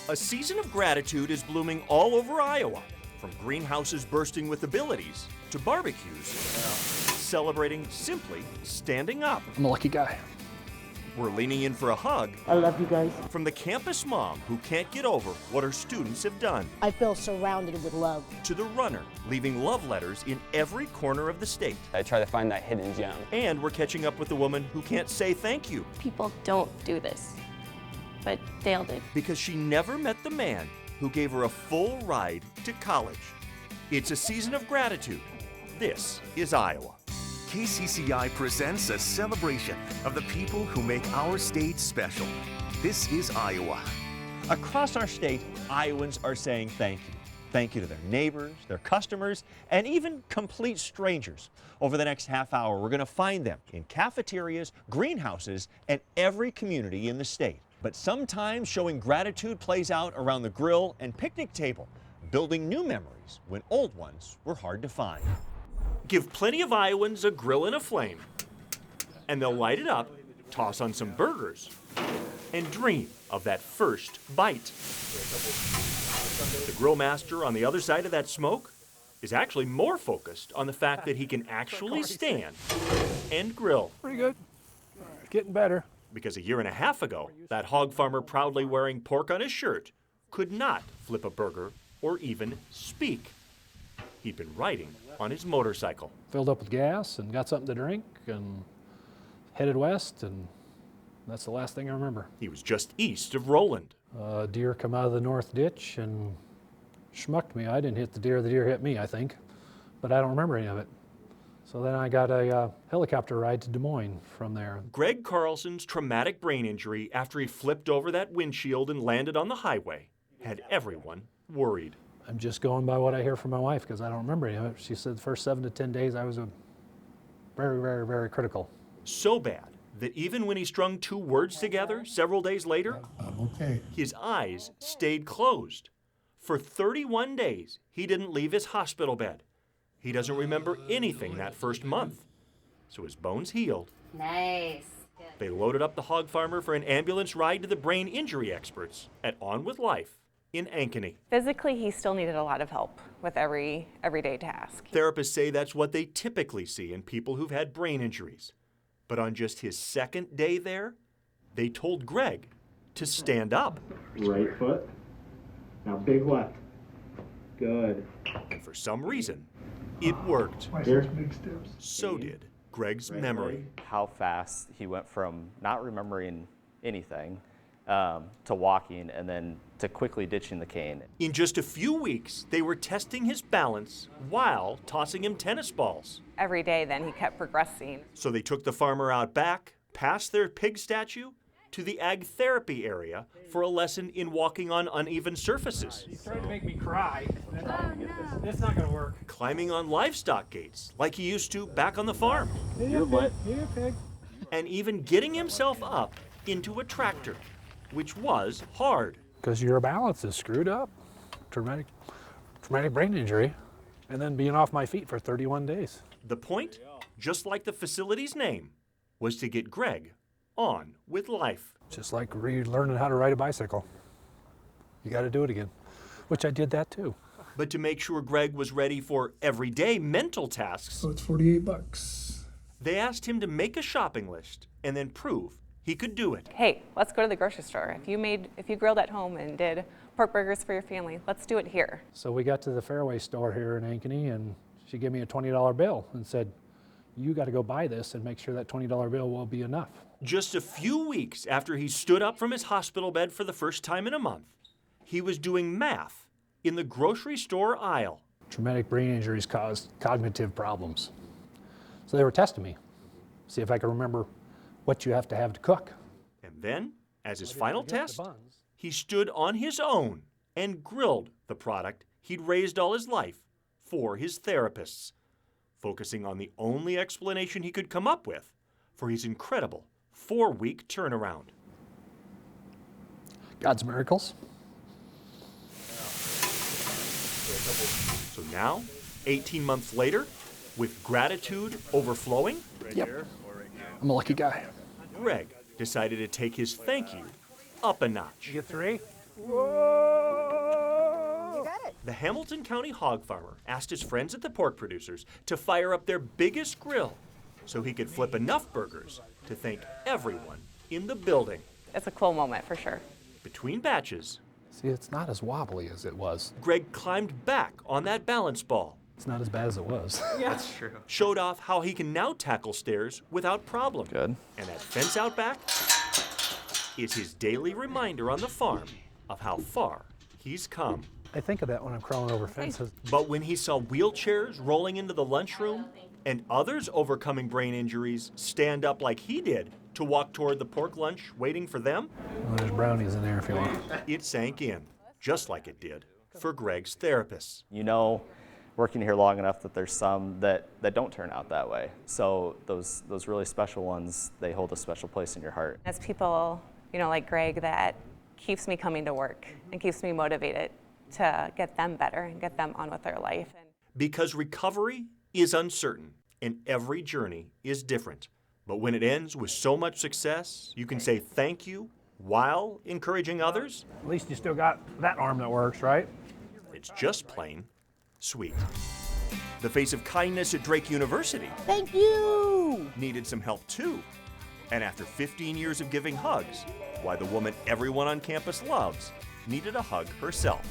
A season of gratitude is blooming all over Iowa, from greenhouses bursting with abilities to barbecues celebrating simply standing up. I'm a lucky guy. We're leaning in for a hug. I love you guys. From the campus mom who can't get over what her students have done, I feel surrounded with love. to the runner leaving love letters in every corner of the state. I try to find that hidden gem. And we're catching up with the woman who can't say thank you People don't do this, but Dale did. because she never met the man who gave her a full ride to college. It's a season of gratitude. This is Iowa. KCCI presents a celebration of the people who make our state special. This is Iowa. Across our state, Iowans are saying thank you. Thank you to their neighbors, their customers, and even complete strangers. Over the next half hour, we're going to find them in cafeterias, greenhouses, and every community in the state. But sometimes showing gratitude plays out around the grill and picnic table, building new memories when old ones were hard to find. Give plenty of Iowans a grill and a flame, and they'll light it up, toss on some burgers, and dream of that first bite. The grill master on the other side of that smoke is actually more focused on the fact that he can actually stand and grill. Pretty good. Getting better. Because a year and a half ago, that hog farmer proudly wearing pork on his shirt could not flip a burger or even speak. He'd been riding on his motorcycle. Filled up with gas and got something to drink and headed west, and that's the last thing I remember. He was just east of Roland. A deer come out of the north ditch and schmucked me. I didn't hit the deer hit me, I think, but I don't remember any of it. So then I got a helicopter ride to Des Moines from there. Greg Carlson's traumatic brain injury after he flipped over that windshield and landed on the highway had everyone worried. I'm just going by what I hear from my wife because I don't remember any of it. She said the first 7 to 10 days I was very, very, very critical. So bad that even when he strung two words together several days later, his eyes stayed closed. For 31 days, he didn't leave his hospital bed. He doesn't remember anything that first month. So his bones healed. Nice. They loaded up the hog farmer for an ambulance ride to the brain injury experts at On With Life in Ankeny. Physically, he still needed a lot of help with everyday task. Therapists say that's what they typically see in people who've had brain injuries. But on just his second day there, they told Greg to stand up. Right foot. Now big left. Good. And for some reason, it worked. Here's big steps. So did Greg's memory. How fast he went from not remembering anything to walking and then to quickly ditching the cane. In just a few weeks, they were testing his balance while tossing him tennis balls. Every day then he kept progressing. So they took the farmer out back, past their pig statue, to the ag therapy area for a lesson in walking on uneven surfaces. He's trying to make me cry. That's not going to work. Climbing on livestock gates like he used to back on the farm. You're lit. You're pig. And even getting himself up into a tractor, which was hard. Because your balance is screwed up. Traumatic brain injury. And then being off my feet for 31 days. The point, just like the facility's name, was to get Greg on with life. Just like relearning how to ride a bicycle. You got to do it again, which I did that too. But to make sure Greg was ready for everyday mental tasks, So it's $48. they asked him to make a shopping list and then prove he could do it. Hey, let's go to the grocery store. If you grilled at home and did pork burgers for your family, let's do it here. So we got to the Fairway store here in Ankeny, and she gave me a $20 bill and said, you got to go buy this and make sure that $20 bill will be enough. Just a few weeks after he stood up from his hospital bed for the first time in a month, he was doing math in the grocery store aisle. Traumatic brain injuries cause cognitive problems. So they were testing me, see if I could remember what you have to cook. And then, as his final test, he stood on his own and grilled the product he'd raised all his life for his therapists, focusing on the only explanation he could come up with for his incredible 4-week turnaround. God's miracles. So now, 18 months later, with gratitude overflowing, Yep. I'm a lucky guy. Greg decided to take his thank you up a notch. You get 3? The Hamilton County hog farmer asked his friends at the pork producers to fire up their biggest grill so he could flip enough burgers to thank everyone in the building. It's a cool moment for sure. Between batches, See, it's not as wobbly as it was. Greg climbed back on that balance ball, It's not as bad as it was. That's true. showed off how he can now tackle stairs without problem. Good. And that fence out back is his daily reminder on the farm of how far he's come. I think of that when I'm crawling over fences. But when he saw wheelchairs rolling into the lunchroom and others overcoming brain injuries stand up like he did to walk toward the pork lunch waiting for them, Well, there's brownies in there if you want. it sank in, just like it did for Greg's therapists. You know, working here long enough that there's some that don't turn out that way. So those really special ones, they hold a special place in your heart. It's people, like Greg that keeps me coming to work and keeps me motivated to get them better and get them on with their life. Because recovery is uncertain and every journey is different. But when it ends with so much success, you can say thank you while encouraging others. At least you still got that arm that works, right? It's just plain sweet. The face of kindness at Drake University Thank you. needed some help too. And after 15 years of giving hugs, why the woman everyone on campus loves needed a hug herself.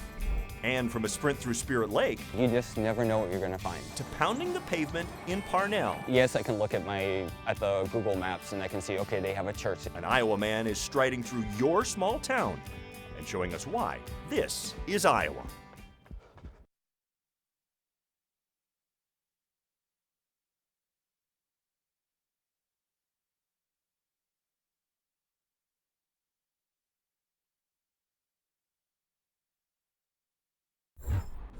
And from a sprint through Spirit Lake You just never know what you're going to find. to pounding the pavement in Parnell, Yes, I can look at the Google Maps and I can see, okay, they have a church. an Iowa man is striding through your small town and showing us why this is Iowa.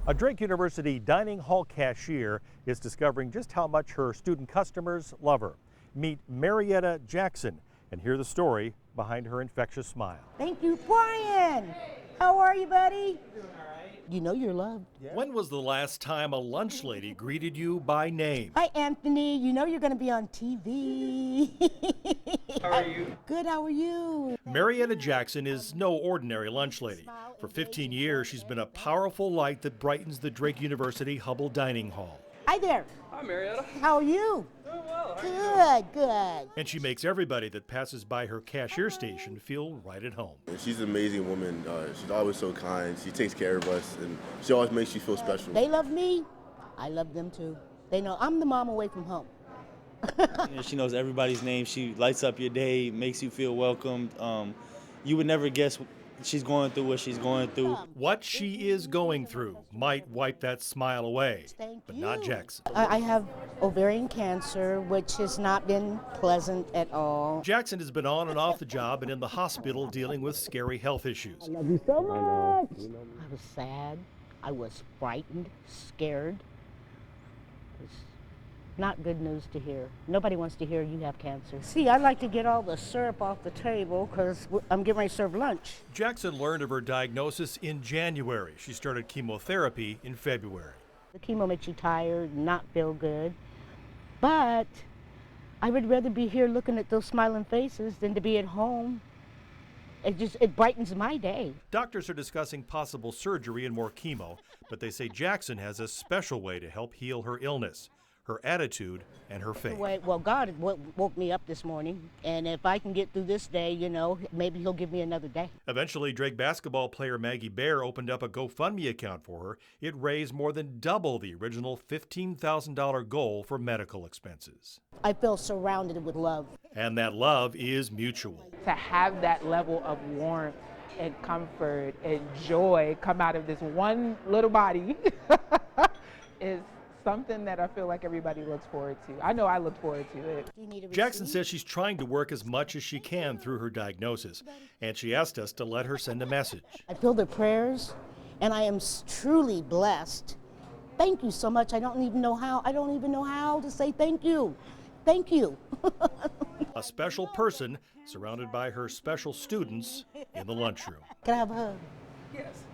A Drake University dining hall cashier is discovering just how much her student customers love her. Meet Marietta Jackson and hear the story behind her infectious smile. Thank you, Brian. How are you, buddy? Doing all right. You know you're loved. When was the last time a lunch lady greeted you by name? Hi, Anthony. You know you're going to be on TV. How are you? Good. How are you? Marietta Jackson is no ordinary lunch lady. For 15 years, she's been a powerful light that brightens the Drake University Hubble Dining Hall. Hi there. Hi, Marietta. How are you? Doing well. Good, good. And she makes everybody that passes by her cashier station feel right at home. She's an amazing woman. She's always so kind. She takes care of us, and she always makes you feel special. They love me. I love them too. They know I'm the mom away from home. She knows everybody's name. She lights up your day, makes you feel welcomed. You would never guess she's going through what she's going through. What she is going through might wipe that smile away, but not Jackson. I have ovarian cancer, which has not been pleasant at all. Jackson has been on and off the job and in the hospital dealing with scary health issues. I love you so much. I was sad. I was frightened, scared. It's not good news to hear. Nobody wants to hear you have cancer. See, I'd like to get all the syrup off the table because I'm getting ready to serve lunch. Jackson learned of her diagnosis in January. She started chemotherapy in February. The chemo makes you tired, not feel good. But I would rather be here looking at those smiling faces than to be at home. It brightens my day. Doctors are discussing possible surgery and more chemo, but they say Jackson has a special way to help heal her illness, her attitude, and her faith. Well, God woke me up this morning, and if I can get through this day, maybe He'll give me another day. Eventually, Drake basketball player Maggie Bear opened up a GoFundMe account for her. It raised more than double the original $15,000 goal for medical expenses. I feel surrounded with love. And that love is mutual. To have that level of warmth and comfort and joy come out of this one little body is something that I feel like everybody looks forward to. I know I look forward to it. Jackson says she's trying to work as much as she can through her diagnosis, and she asked us to let her send a message. I feel their prayers, and I am truly blessed. Thank you so much. I don't even know how to say thank you. Thank you. A special person surrounded by her special students in the lunchroom. Can I have a hug? Yes.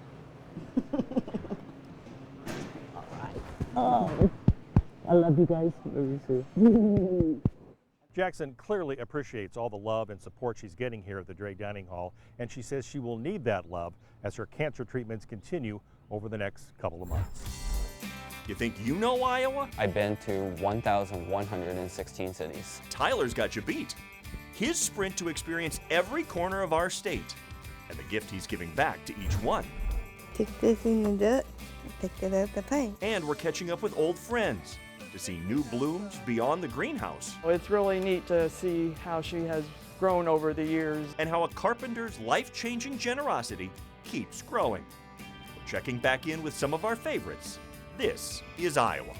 Oh, I love you guys. Love you too. Jackson clearly appreciates all the love and support she's getting here at the Drake Dining Hall, and she says she will need that love as her cancer treatments continue over the next couple of months. You think you know Iowa? I've been to 1,116 cities. Tyler's got you beat. His sprint to experience every corner of our state, and the gift he's giving back to each one. Stick this in the dirt, pick it out the paint. And we're catching up with old friends to see new blooms beyond the greenhouse. It's really neat to see how she has grown over the years. And how a carpenter's life-changing generosity keeps growing. We're checking back in with some of our favorites. This is Iowa.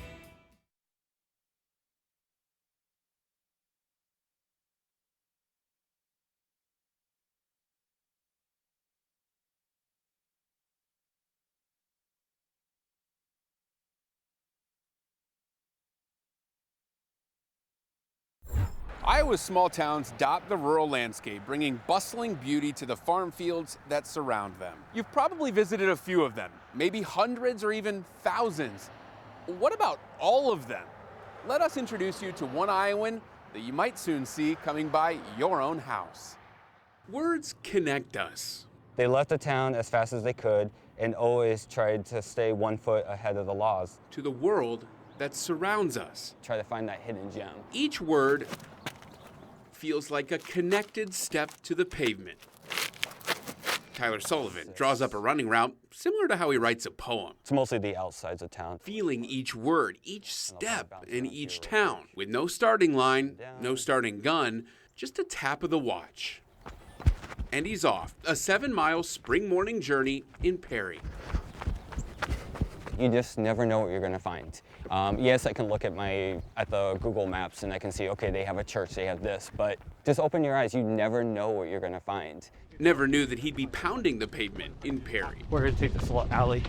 Iowa's small towns dot the rural landscape, bringing bustling beauty to the farm fields that surround them. You've probably visited a few of them, maybe hundreds or even thousands. What about all of them? Let us introduce you to one Iowan that you might soon see coming by your own house. Words connect us. They left the town as fast as they could and always tried to stay 1 foot ahead of the laws. To the world that surrounds us. Try to find that hidden gem. Each word feels like a connected step to the pavement. Tyler Sullivan draws up a running route similar to how he writes a poem. It's mostly the outsides of town. Feeling each word, each step in each town, with no starting line, no starting gun, just a tap of the watch. And he's off, a 7-mile spring morning journey in Perry. You just never know what you're going to find. Yes, I can look at the Google Maps and I can see, okay, they have a church, they have this, but just open your eyes. You never know what you're going to find. Never knew that he'd be pounding the pavement in Perry. We're going to take this little alley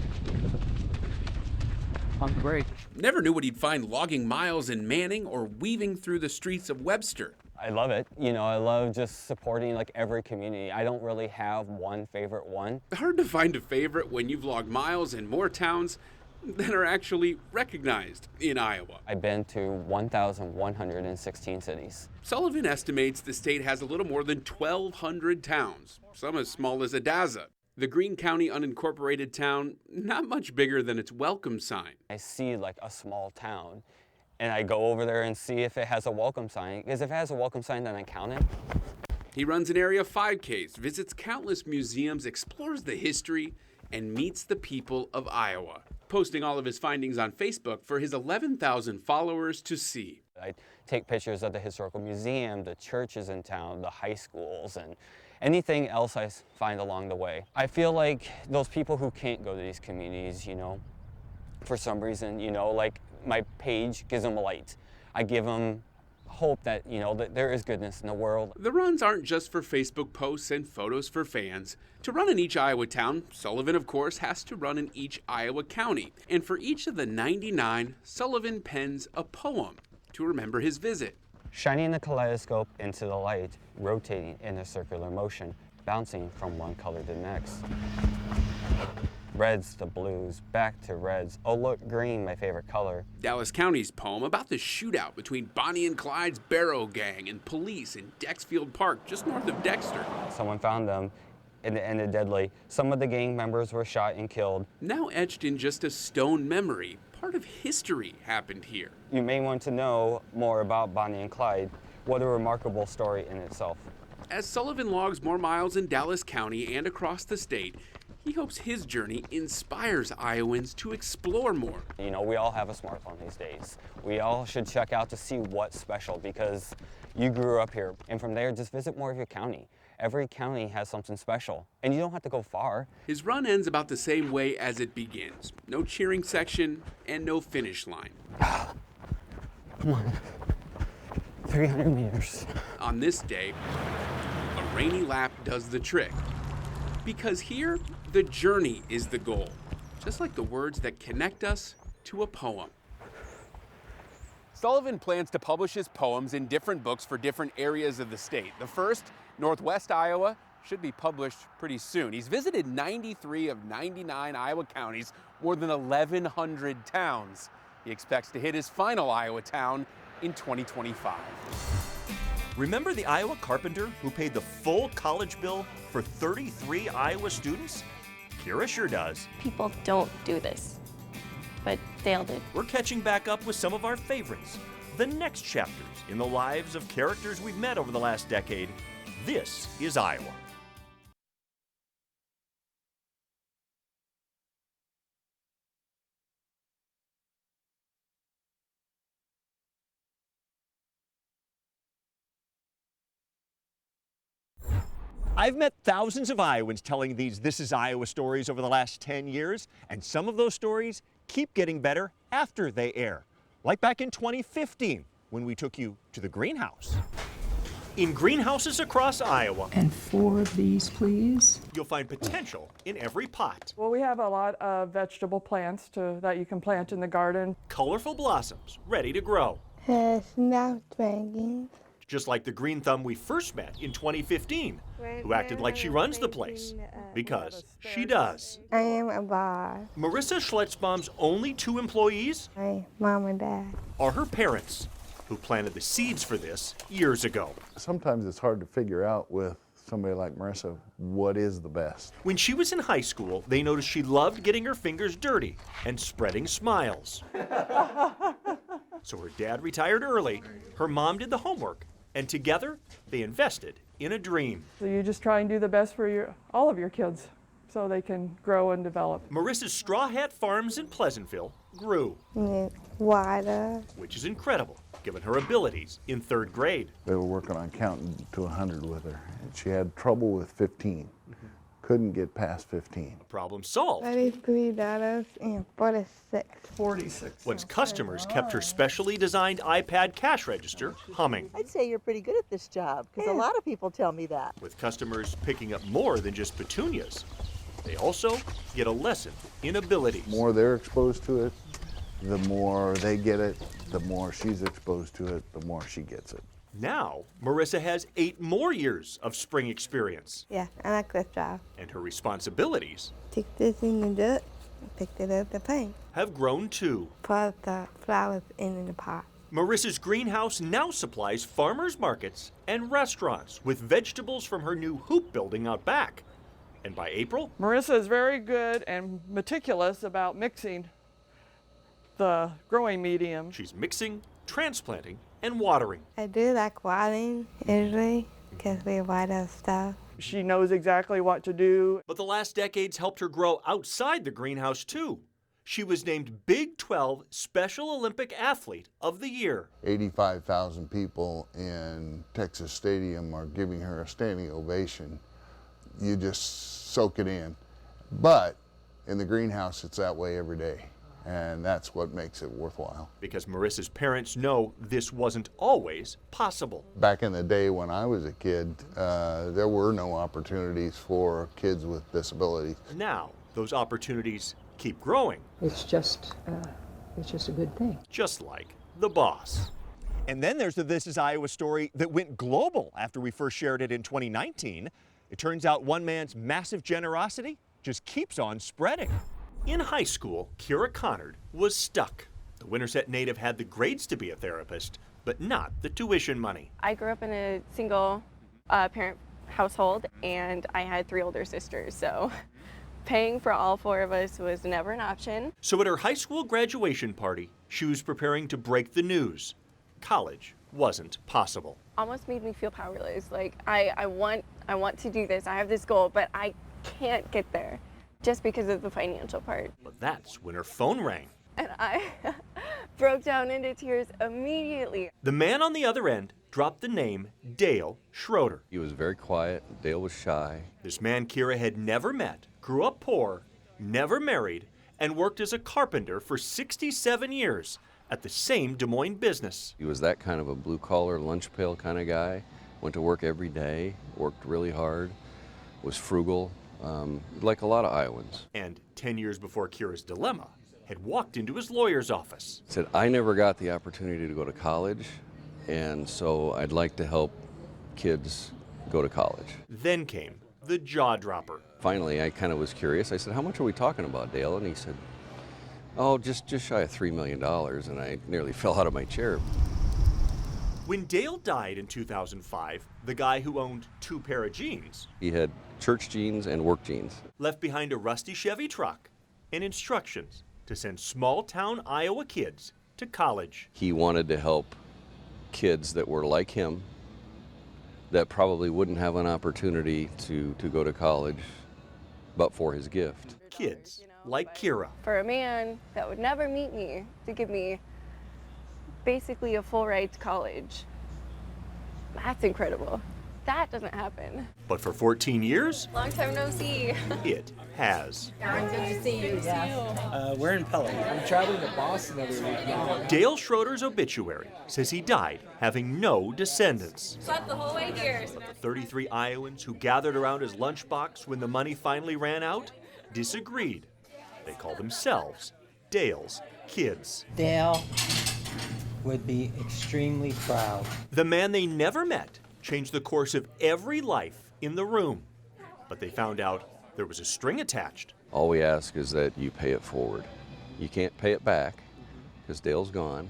on the break. Never knew what he'd find logging miles in Manning or weaving through the streets of Webster. I love it. You know, I love just supporting like every community. I don't really have one favorite one. Hard to find a favorite when you've logged miles in more towns that are actually recognized in Iowa. I've been to 1,116 cities. Sullivan estimates the state has a little more than 1,200 towns, some as small as Adaza. The Greene County unincorporated town, not much bigger than its welcome sign. I see like a small town and I go over there and see if it has a welcome sign, because if it has a welcome sign, then I count it. He runs an area 5Ks, visits countless museums, explores the history, and meets the people of Iowa, posting all of his findings on Facebook for his 11,000 followers to see. I take pictures of the historical museum, the churches in town, the high schools, and anything else I find along the way. I feel like those people who can't go to these communities, you know, for some reason, you know, like my page gives them a light. I give them hope that, you know, that there is goodness in the world. The runs aren't just for Facebook posts and photos for fans. To run in each Iowa town, Sullivan, of course, has to run in each Iowa county. And for each of the 99, Sullivan pens a poem to remember his visit. Shining the kaleidoscope into the light, rotating in a circular motion, bouncing from one color to the next. Reds to blues, back to reds. Oh, look, green, my favorite color. Dallas County's poem about the shootout between Bonnie and Clyde's Barrow Gang and police in Dexfield Park, just north of Dexter. Someone found them, and it ended deadly. Some of the gang members were shot and killed. Now etched in just a stone memory, part of history happened here. You may want to know more about Bonnie and Clyde. What a remarkable story in itself. As Sullivan logs more miles in Dallas County and across the state, he hopes his journey inspires Iowans to explore more. You know, we all have a smartphone these days. We all should check out to see what's special because you grew up here. And from there, just visit more of your county. Every county has something special, and you don't have to go far. His run ends about the same way as it begins. No cheering section and no finish line. Come on, 300 meters. On this day, a rainy lap does the trick. Because here, the journey is the goal, just like the words that connect us to a poem. Sullivan plans to publish his poems in different books for different areas of the state. The first, Northwest Iowa, should be published pretty soon. He's visited 93 of 99 Iowa counties, more than 1,100 towns. He expects to hit his final Iowa town in 2025. Remember the Iowa carpenter who paid the full college bill for 33 Iowa students? Kira sure does. People don't do this, but Dale did. We're catching back up with some of our favorites, the next chapters in the lives of characters we've met over the last decade. This is Iowa. I've met thousands of Iowans telling these This Is Iowa stories over the last 10 years, and some of those stories keep getting better after they air. Like back in 2015, when we took you to the greenhouse. In greenhouses across Iowa, And 4 of these, please. you'll find potential in every pot. Well, we have a lot of vegetable plants that you can plant in the garden. Colorful blossoms ready to grow. Snapdragon. Just like the green thumb we first met in 2015, who acted like she runs the place. Because she does. I am a boss. Marissa Schletzbaum's only 2 employees My mom and dad. are her parents, who planted the seeds for this years ago. Sometimes it's hard to figure out with somebody like Marissa what is the best. When she was in high school, they noticed she loved getting her fingers dirty and spreading smiles. So her dad retired early, her mom did the homework, and together they invested in a dream. So you just try and do the best for all of your kids so they can grow and develop. Marissa's Straw Hat Farms in Pleasantville grew, Water. which is incredible given her abilities in 3rd grade. They were working on counting to 100 with her, and she had trouble with 15. Couldn't get past 15. Problem solved. $33 and 46. 46. Once customers kept her specially designed iPad cash register humming. I'd say you're pretty good at this job, because a lot of people tell me that. With customers picking up more than just petunias, they also get a lesson in abilities. The more they're exposed to it, the more they get it, the more she's exposed to it, the more she gets it. Now, Marissa has 8 more years of spring experience, Yeah, I like this job. and her responsibilities Take this in the dirt, pick it up the paint. have grown too. Put the flowers in the pot. Marissa's greenhouse now supplies farmers markets and restaurants with vegetables from her new hoop building out back. And by April, Marissa is very good and meticulous about mixing the growing medium. she's mixing, transplanting, and watering. I do like watering usually because we water stuff. She knows exactly what to do. But the last decades helped her grow outside the greenhouse too. She was named Big 12 Special Olympic Athlete of the Year. 85,000 people in Texas Stadium are giving her a standing ovation. You just soak it in. But in the greenhouse, it's that way every day. And that's what makes it worthwhile. Because Marissa's parents know this wasn't always possible. Back in the day when I was a kid, there were no opportunities for kids with disabilities. Now, those opportunities keep growing. It's just a good thing. Just like the boss. And then there's the This Is Iowa story that went global after we first shared it in 2019. It turns out one man's massive generosity just keeps on spreading. In high school, Kira Connard was stuck. The Winterset native had the grades to be a therapist, but not the tuition money. I grew up in a single parent household, and I had 3 older sisters, so paying for all 4 of us was never an option. So at her high school graduation party, she was preparing to break the news. College wasn't possible. Almost made me feel powerless. Like I want to do this. I have this goal, but I can't get there just because of the financial part. But that's when her phone rang. And I broke down into tears immediately. The man on the other end dropped the name Dale Schroeder. He was very quiet. Dale was shy. This man Kira had never met, grew up poor, never married, and worked as a carpenter for 67 years at the same Des Moines business. He was that kind of a blue-collar, lunch pail kind of guy. Went to work every day, worked really hard, was frugal, like a lot of Iowans. And 10 years before Kira's dilemma, had walked into his lawyer's office. Said, I never got the opportunity to go to college, and so I'd like to help kids go to college. Then came the jaw dropper. Finally, I kind of was curious. I said, how much are we talking about, Dale? And he said, oh, just shy of $3 million, and I nearly fell out of my chair. When Dale died in 2005, the guy who owned 2 pair of jeans He had church jeans and work jeans. left behind a rusty Chevy truck and instructions to send small-town Iowa kids to college. He wanted to help kids that were like him, that probably wouldn't have an opportunity to go to college but for his gift. Kids like Kira. For a man that would never meet me to give me basically a full ride to college, that's incredible. That doesn't happen. But for 14 years, Long time no see. it has. Good to see you. We're in Pelican. I'm traveling to Boston every week now. Dale Schroeder's obituary says he died having no descendants. Slept the whole way here. But the 33 Iowans who gathered around his lunchbox when the money finally ran out disagreed. They call themselves Dale's kids. Dale would be extremely proud. The man they never met changed the course of every life in the room. But they found out there was a string attached. All we ask is that you pay it forward. You can't pay it back because Dale's gone,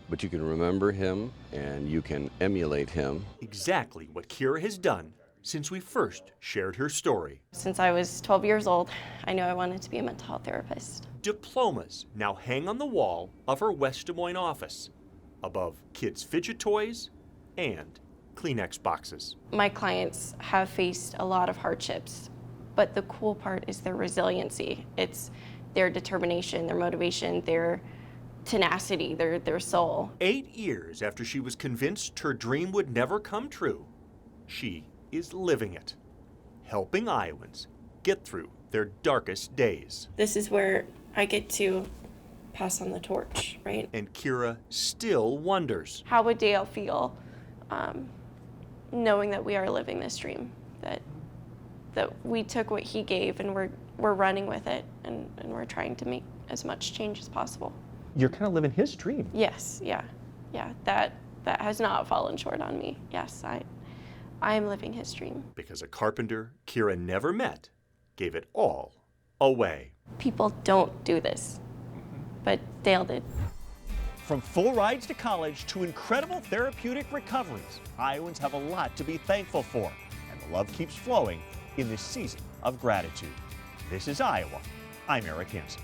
but you can remember him and you can emulate him. Exactly what Kira has done since we first shared her story. Since I was 12 years old, I knew I wanted to be a mental health therapist. Diplomas now hang on the wall of her West Des Moines office, above kids' fidget toys and Kleenex boxes. My clients have faced a lot of hardships, but the cool part is their resiliency. It's their determination, their motivation, their tenacity, their soul. 8 years after she was convinced her dream would never come true, she is living it, helping Iowans get through their darkest days. This is where I get to pass on the torch, right? And Kira still wonders. How would Dale feel knowing that we are living this dream, that we took what he gave and we're running with it and we're trying to make as much change as possible. You're kind of living his dream. Yes, yeah. That has not fallen short on me. Yes, I am living his dream. Because a carpenter Kira never met gave it all away. People don't do this, but Dale did. From full rides to college to incredible therapeutic recoveries, Iowans have a lot to be thankful for, and the love keeps flowing in this season of gratitude. This is Iowa. I'm Eric Hansen.